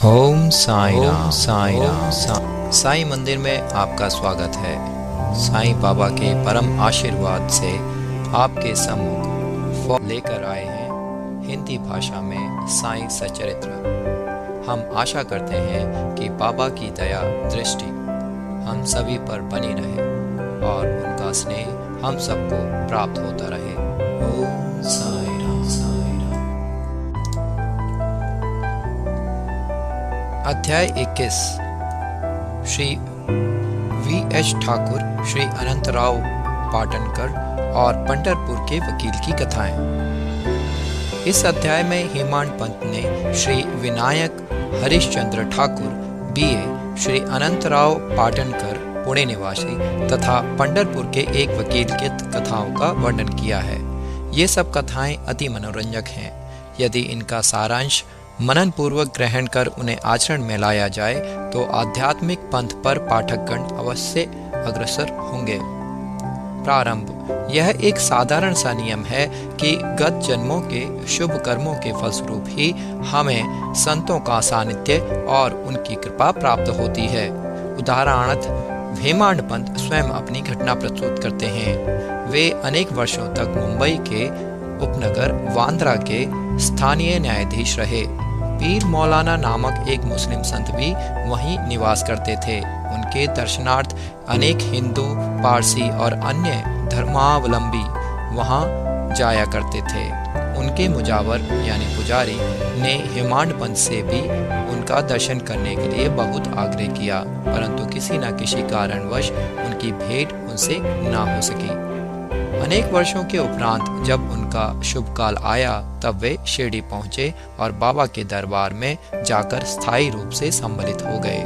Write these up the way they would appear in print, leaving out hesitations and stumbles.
ओम साई राम साई राम साई मंदिर में आपका स्वागत है। साईं बाबा के परम आशीर्वाद से आपके सम्मुख लेकर आए हैं हिंदी भाषा में साईं सचरित्र। हम आशा करते हैं कि बाबा की दया दृष्टि हम सभी पर बनी रहे और उनका स्नेह हम सबको प्राप्त होता रहे। ओम साई राम साई राम। अध्याय 21। श्री V.H. ठाकुर, श्री अनंतराव पाटनकर और पंढरपुर के वकील की कथाएं। इस अध्याय में हेमांड पंत ने श्री विनायक हरिश्चंद्र ठाकुर B.A., श्री अनंतराव पाटनकर पुणे निवासी तथा पंढरपुर के एक वकील की कथाओं का वर्णन किया है। ये सब कथाएं अति मनोरंजक हैं। यदि इनका सारांश मनन पूर्वक ग्रहण कर उन्हें आचरण में लाया जाए तो आध्यात्मिक पंथ पर पाठकगण अवश्य अग्रसर होंगे। प्रारंभ। यह एक साधारण सा नियम है कि गत जन्मों के शुभ कर्मों के फलस्वरूप ही हमें संतों का सानिध्य और उनकी कृपा प्राप्त होती है। उदाहरणार्थ हेमांड पंत स्वयं अपनी घटना प्रस्तुत करते हैं। वे अनेक वर्षों तक मुंबई के उपनगर वांद्रा के स्थानीय न्यायाधीश रहे। पीर मौलाना नामक एक मुस्लिम संत भी वहीं निवास करते थे। उनके दर्शनार्थ अनेक हिंदू, पारसी और अन्य धर्मावलंबी वहां जाया करते थे। उनके मुजावर यानी पुजारी ने हेमांड पंत से भी उनका दर्शन करने के लिए बहुत आग्रह किया, परंतु किसी न किसी कारणवश उनकी भेंट उनसे ना हो सकी। अनेक वर्षों के उपरांत जब उनका शुभ काल आया तब वे शिरडी पहुंचे और बाबा के दरबार में जाकर स्थायी रूप से सम्मिलित हो गए।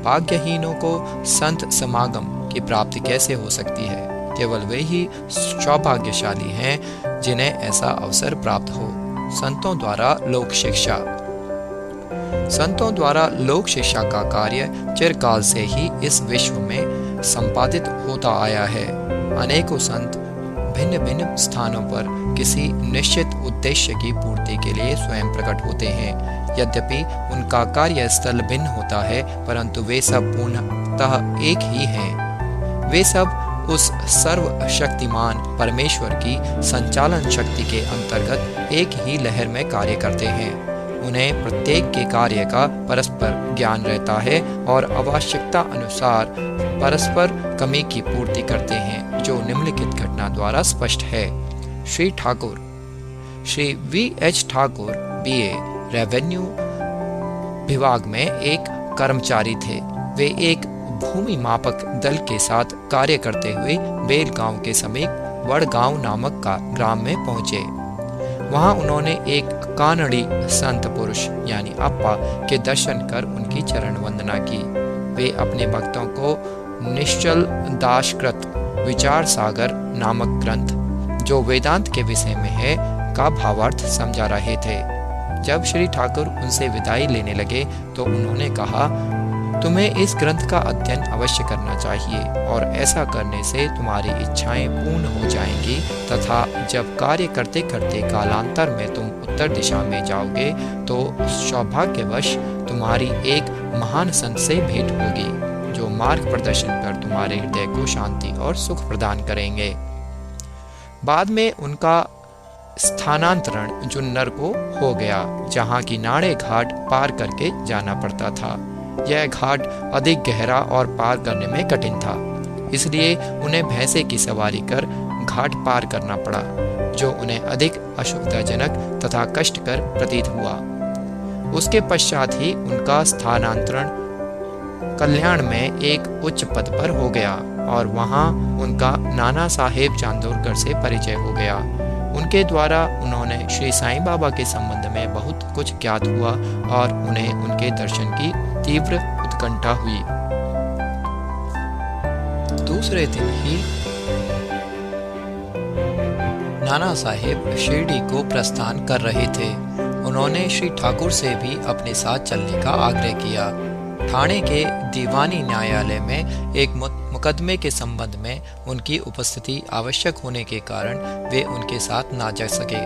भाग्यहीनों को संत समागम की प्राप्ति कैसे हो सकती है? केवल वे ही सौभाग्यशाली हैं जिन्हें ऐसा अवसर प्राप्त हो। संतों द्वारा लोक शिक्षा। संतों द्वारा लोक शिक्षा का कार्य चिरकाल से ही इस विश्व में संपादित होता आया है। अनेकों संत भिन्न भिन्न स्थानों पर किसी निश्चित उद्देश्य की पूर्ति के लिए स्वयं प्रकट होते हैं। यद्यपि उनका कार्य स्थल भिन्न होता है, परंतु वे सब पूर्णतः एक ही हैं। वे सब उस सर्वशक्तिमान परमेश्वर की संचालन शक्ति के अंतर्गत एक ही लहर में कार्य करते हैं। उन्हें प्रत्येक के कार्य का परस्पर ज्ञान रहता है और आवश्यकता अनुसार परस्पर कमी की पूर्ति करते हैं, जो निम्नलिखित घटना द्वारा स्पष्ट है। Shri Thakur, Shri V.H. Thakur B.A. Revenue विभाग में एक कर्मचारी थे। वे एक भूमि मापक दल के साथ कार्य करते हुए बेलगांव के समीप वड़गांव नामक का ग्राम में पहुंचे। वहां उन्होंने एक कानड़ी संत पुरुष यानी अप्पा के दर्शन कर उनकी चरण वंदना की। वे अपने भक्तों को निश्चल दासकृत विचार सागर नामक ग्रंथ, जो वेदांत के विषय में है, का भावार्थ समझा रहे थे। जब श्री ठाकुर उनसे विदाई लेने लगे तो उन्होंने कहा, तुम्हें इस ग्रंथ का अध्ययन अवश्य करना चाहिए और ऐसा करने से तुम्हारी इच्छाएं पूर्ण हो जाएंगी तथा जब कार्य करते करते कालांतर में तुम उत्तर दिशा में जाओगे तो सौभाग्यवश तुम्हारी एक महान संत से भेंट होगी, जो मार्ग प्रदर्शन कर तुम्हारे हृदय को शांति और सुख प्रदान करेंगे। बाद में उनका स्थानांतरण जुन्नर को हो गया, जहाँ की नाड़े घाट पार करके जाना पड़ता था। यह घाट अधिक गहरा और पार करने में कठिन था, इसलिए उन्हें भैंसे की सवारी कर घाट पार करना पड़ा, जो उन्हें अधिक असुविधाजनक तथा कष्टकर प्रतीत हुआ। उसके पश्चात ही उनका स्थानांतरण कल्याण में एक उच्च पद पर हो गया और वहां उनका नाना साहेब चांदोरकर से परिचय हो गया। उनके द्वारा उन्होंने श्री साईं बाबा के संबंध में बहुत कुछ ज्ञात हुआ और उन्हें उनके दर्शन की तीव्र उत्कंठा हुई। दूसरे दिन ही नाना साहेब शिरडी को प्रस्थान कर रहे थे। उन्होंने श्री ठाकुर से भी अपने साथ चलने का आग्रह किया। ठाणे के दीवानी न्यायालय में एक मुकदमे के संबंध में उनकी उपस्थिति आवश्यक होने के कारण वे उनके साथ ना जा सके।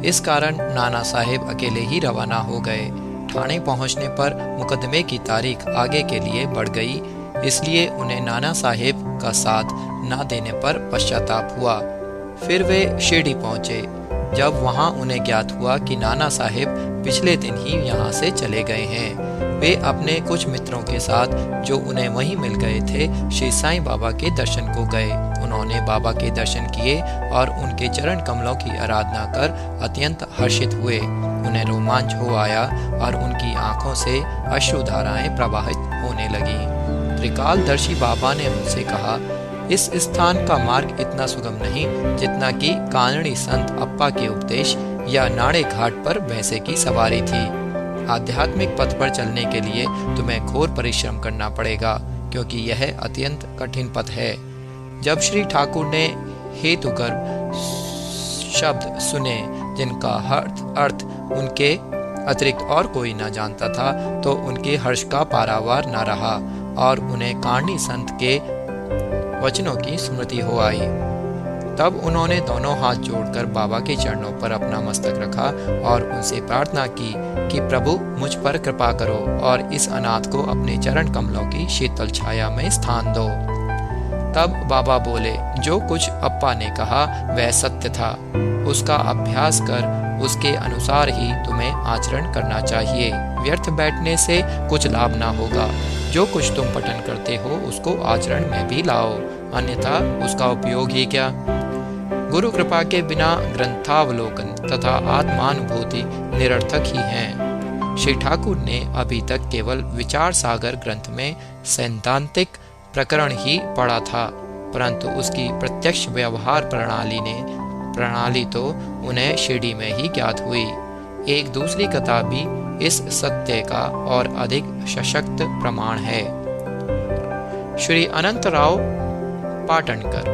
इस कारण नाना साहेब अकेले ही रवाना हो गए। थाने पहुंचने पर मुकदमे की तारीख आगे के लिए बढ़ गई, इसलिए उन्हें नाना साहेब का साथ न देने पर पश्चाताप हुआ। फिर वे शिरडी पहुंचे। जब वहां उन्हें ज्ञात हुआ कि नाना साहेब पिछले दिन ही यहाँ से चले गए हैं, वे अपने कुछ मित्रों के साथ जो उन्हें वहीं मिल गए थे, श्री साईं बाबा के दर्शन को गए। उन्होंने बाबा के दर्शन किए और उनके चरण कमलों की आराधना कर अत्यंत हर्षित हुए। उन्हें रोमांच हो आया और उनकी आंखों से अश्रुधाराएं प्रवाहित होने लगीं। त्रिकालदर्शी बाबा ने उनसे कहा, इस स्थान का मार्ग इतना सुगम नहीं जितना कि कानड़ी संत अप्पा के उपदेश या नाड़े घाट पर भैंसे की सवारी थी। आध्यात्मिक पथ पर चलने के लिए तुम्हें घोर परिश्रम करना पड़ेगा, क्योंकि यह अत्यंत कठिन पथ है। जब श्री ठाकुर ने हेतुगर्भ शब्द सुने, जिनका अर्थ उनके अतिरिक्त और कोई न जानता था, तो उनके हर्ष का पारावार न रहा और उन्हें कानड़ी संत के वचनों की स्मृति हो आई। तब उन्होंने दोनों हाथ जोड़कर बाबा के चरणों पर अपना मस्तक रखा और उनसे प्रार्थना की कि प्रभु मुझ पर कृपा करो और इस अनाथ को अपने चरण कमलों की शीतल छाया में स्थान दो। तब बाबा बोले, जो कुछ अप्पा ने कहा वह सत्य था। उसका अभ्यास कर, उसके अनुसार ही तुम्हें आचरण करना चाहिए। व्यर्थ बैठने से कुछ लाभ ना होगा। जो कुछ तुम पठन करते हो उसको आचरण में भी लाओ, अन्यथा उसका उपयोग ही क्या। गुरु कृपा के बिना ग्रंथावलोकन तथा आत्मानुभूति निरर्थक ही हैं। श्री ठाकुर ने अभी तक केवल विचार सागर ग्रंथ में सैद्धांतिक प्रकरण ही पढ़ा था, परंतु उसकी प्रत्यक्ष व्यवहार प्रणाली तो उन्हें शिरडी में ही ज्ञात हुई। एक दूसरी कथा भी इस सत्य का और अधिक सशक्त प्रमाण है। श्री अनंतराव पाटणकर।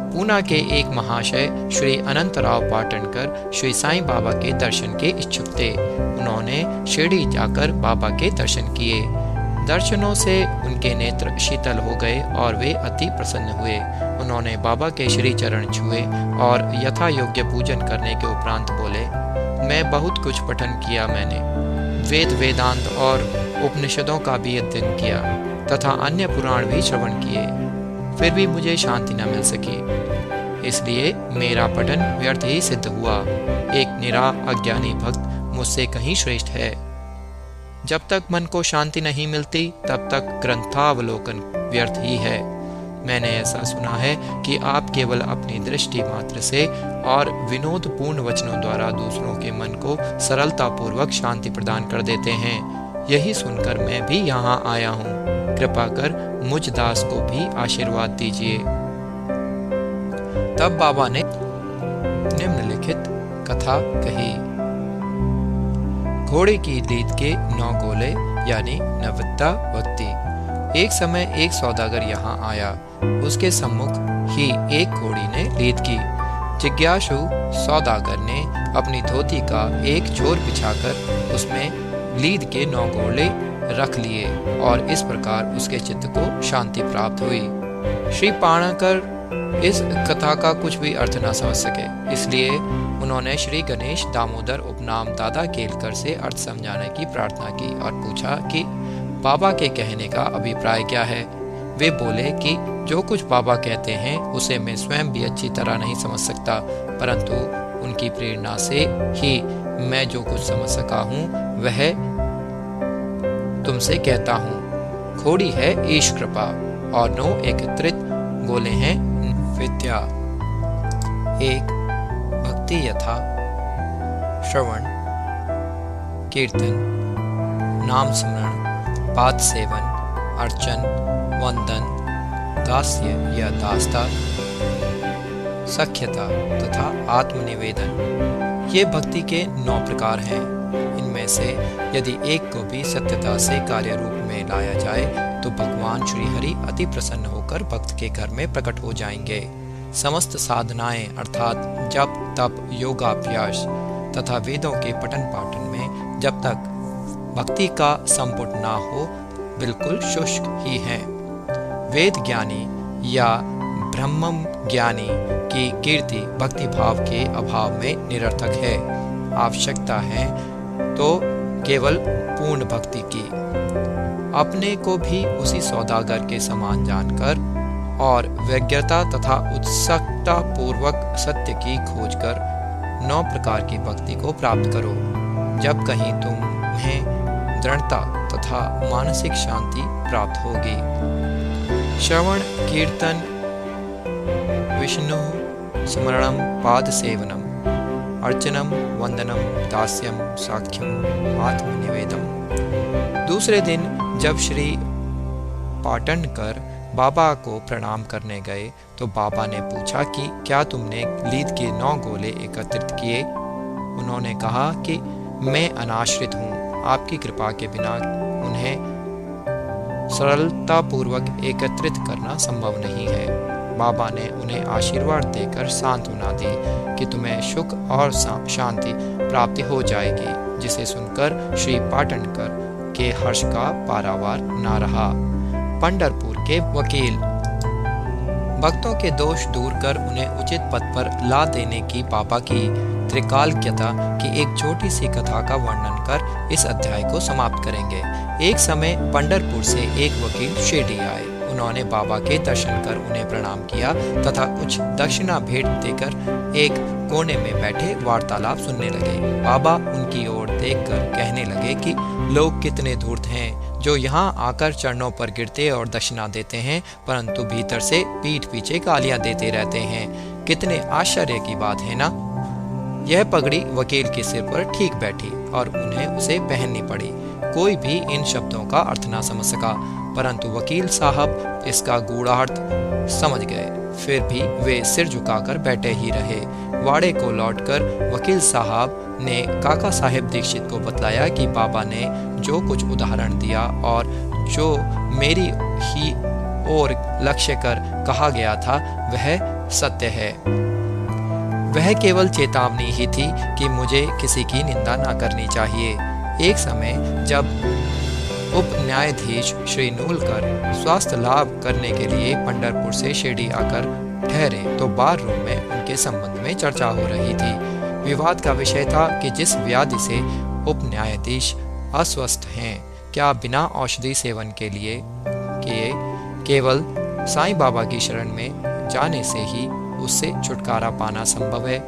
पूना के एक महाशय श्री अनंतराव पाटणकर श्री साईं बाबा के दर्शन के इच्छुक थे। उन्होंने शिरडी जाकर बाबा के दर्शन किए। दर्शनों से उनके नेत्र शीतल हो गए और वे अति प्रसन्न हुए। उन्होंने बाबा के श्री चरण छुए और यथा योग्य पूजन करने के उपरांत बोले, मैं बहुत कुछ पठन किया। मैंने वेद वेदांत और उपनिषदों का भी अध्ययन किया तथा अन्य पुराण भी श्रवण किए, फिर भी मुझे शांति न मिल सकी। इसलिए मेरा पठन व्यर्थ ही सिद्ध हुआ। एक निरा अज्ञानी भक्त मुझसे कहीं श्रेष्ठ है। जब तक मन को शांति नहीं मिलती तब तक ग्रंथावलोकन व्यर्थ ही है। मैंने ऐसा सुना है कि आप केवल अपनी दृष्टि मात्र से और विनोदपूर्ण वचनों द्वारा दूसरों के मन को सरलता पूर्वक शांति प्रदान कर देते हैं। यही सुनकर मैं भी यहाँ आया हूँ। कृपा कर मुझ दास को भी आशीर्वाद दीजिए। तब बाबा ने निम्नलिखित कथा कही। घोड़े की लीद के 9 गोले यानी नवद्दा भक्ति। एक समय एक सौदागर यहाँ आया। उसके सम्मुख ही एक घोड़ी ने लीद की। जिज्ञासु सौदागर ने अपनी धोती का एक छोर बिछाकर उसमें लीद के 9 गोले रख लिए और इस प्रकार उसके चित्त को शांति प्राप्त हुई। श्री पाणकर इस कथा का कुछ भी अर्थ न समझ सके, इसलिए उन्होंने श्री गणेश दामोदर उपनाम दादा केलकर से अर्थ समझाने की प्रार्थना की और पूछा कि बाबा के कहने का अभिप्राय क्या है। वे बोले कि जो कुछ बाबा कहते हैं उसे मैं स्वयं भी अच्छी तरह नहीं समझ सकता, परंतु उनकी प्रेरणा से ही मैं जो कुछ समझ सका हूँ वह तुमसे कहता हूँ। घोड़ी है ईश कृपा और 9 एकत्रित गोले हैं विद्या। 1 भक्ति यथा श्रवण, कीर्तन, नाम स्मरण, पाद सेवन, अर्चन, वंदन, दास्य या दास्ता, सख्यता तथा आत्मनिवेदन। ये भक्ति के 9 प्रकार हैं। इनमें से यदि एक को भी सत्यता से कार्य रूप में लाया जाए तो भगवान श्री हरि अति प्रसन्न होकर भक्त के घर में प्रकट हो जाएंगे। समस्त साधनाएं अर्थात जप, तप, योगाभ्यास तथा वेदों के पठन पाठन में जब तक भक्ति का संपुट ना हो बिल्कुल शुष्क ही हैं। वेद ज्ञानी या ब्रह्म ज्ञानी की कीर्ति भक्ति भाव के अभाव में निरर्थक है। आवश्यकता है तो केवल पूर्ण भक्ति की। अपने को भी उसी सौदागर के समान जानकर और व्यग्रता तथा उत्सुकता पूर्वक सत्य की खोज कर 9 प्रकार की भक्ति को प्राप्त करो। जब कहीं तुम्हें दृढ़ता तथा मानसिक शांति प्राप्त होगी। श्रवण, कीर्तन, विष्णु स्मरणम, पाद सेवनम, अर्चनम, वंदनम, दास्यम, साख्यम, आत्मनिवेदम। दूसरे दिन जब श्री पाटनकर बाबा को प्रणाम करने गए तो बाबा ने पूछा कि क्या तुमने लीद के 9 गोले एकत्रित किए? उन्होंने कहा कि मैं अनाश्रित हूँ, आपकी कृपा के बिना उन्हें सरलतापूर्वक एकत्रित करना संभव नहीं है। बाबा ने उन्हें आशीर्वाद देकर सांत्वना दी कि तुम्हें सुख और शांति प्राप्ति हो जाएगी, जिसे सुनकर श्री पाटनकर के हर्ष का पारावार न रहा। पंढरपुर के वकील भक्तों के दोष दूर कर उन्हें उचित पद पर ला देने की बाबा की त्रिकालज्ञता की एक छोटी सी कथा का वर्णन कर इस अध्याय को समाप्त करेंगे। एक समय पंढरपुर से एक वकील शिरडी आए। उन्होंने बाबा के दर्शन कर उन्हें प्रणाम किया तथा कुछ दक्षिणा भेंट देकर एक कोने में बैठे वार्तालाप सुनने लगे। बाबा उनकी ओर देखकर कहने लगे कि लोग कितने धूर्त हैं जो यहाँ आकर चरणों पर गिरते और दक्षिणा देते हैं, परंतु भीतर से पीठ पीछे गालियां देते रहते हैं। कितने आश्चर्य की बात है ना। यह पगड़ी वकील के सिर पर ठीक बैठी और उन्हें उसे पहननी पड़ी। कोई भी इन शब्दों का अर्थ ना समझ सका, परंतु वकील साहब इसका गूढ़ार्थ समझ गए। फिर भी वे सिर झुकाकर बैठे ही रहे। वाड़े को लौटकर वकील साहब ने काका साहेब दीक्षित को बतलाया कि बाबा ने जो कुछ उदाहरण दिया और जो मेरी ही ओर लक्ष्य कर कहा गया था वह सत्य है। वह केवल चेतावनी ही थी कि मुझे किसी की निंदा न करनी चाहिए। एक समय जब उप न्यायाधीश श्री नूलकर स्वास्थ्य लाभ करने के लिए पंढरपुर से शिरडी आकर ठहरे तो बार रूम में उनके संबंध में चर्चा हो रही थी। विवाद का विषय था कि जिस व्याधि से उप न्यायाधीश अस्वस्थ हैं, क्या बिना औषधि सेवन के लिए केवल साईं बाबा की शरण में जाने से ही उससे छुटकारा पाना संभव है,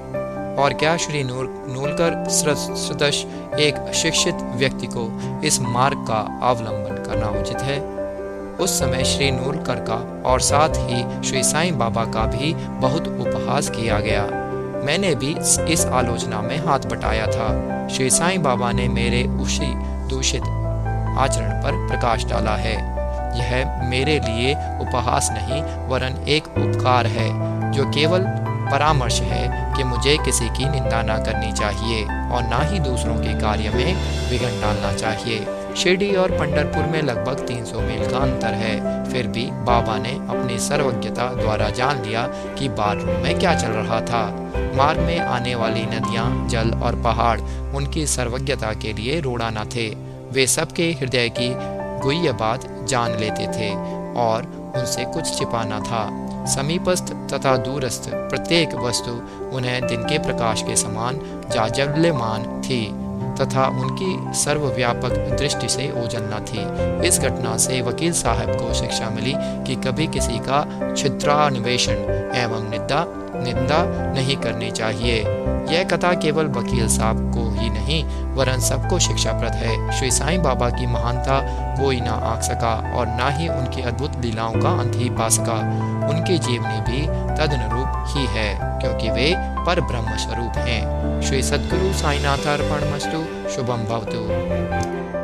और क्या श्री नूलकर सदृश एक शिक्षित व्यक्ति को इस मार्ग का अवलंबन करना उचित है। उस समय श्री नूलकर का और साथ ही श्री साईं बाबा का भी बहुत उपहास किया गया। मैंने भी इस आलोचना में हाथ बटाया था। श्री साईं बाबा ने मेरे उसी दूषित आचरण पर प्रकाश डाला है। यह मेरे लिए उपहास नहीं वरन एक उपकार है, जो केवल परामर्श है कि मुझे किसी की निंदा ना करनी चाहिए और ना ही दूसरों के कार्य में विघ्न डालना चाहिए। शिरडी और पंढरपुर में लगभग 300 मील का अंतर है। फिर भी बाबा ने अपनी सर्वज्ञता द्वारा जान लिया कि बाथरूम में क्या चल रहा था। मार्ग में आने वाली नदियां, जल और पहाड़ उनकी सर्वज्ञता के लिए रूढ़ा न थे। वे सबके हृदय की गुह्य बात जान लेते थे और उनसे कुछ छिपाना था। समीपस्थ तथा दूरस्थ प्रत्येक वस्तु उन्हें दिन के प्रकाश के समान जाज्वल्यमान थी तथा उनकी सर्वव्यापक दृष्टि से ओझल न थी। इस घटना से वकील साहब को शिक्षा मिली कि कभी किसी का छिद्रान्वेषण एवं निंदा नहीं करनी चाहिए। यह कथा केवल वकील साहब को ही नहीं वरन सबको शिक्षाप्रद है। श्री साईं बाबा की महानता कोई ना आंक सका और ना ही उनकी अद्भुत लीलाओं का अंत ही पा सका। उनकी जीवनी भी तदनुरूप ही है, क्योंकि वे पर ब्रह्म स्वरूप हैं। श्री सद्गुरु साईनाथार्पणमस्तु। शुभम भवतु।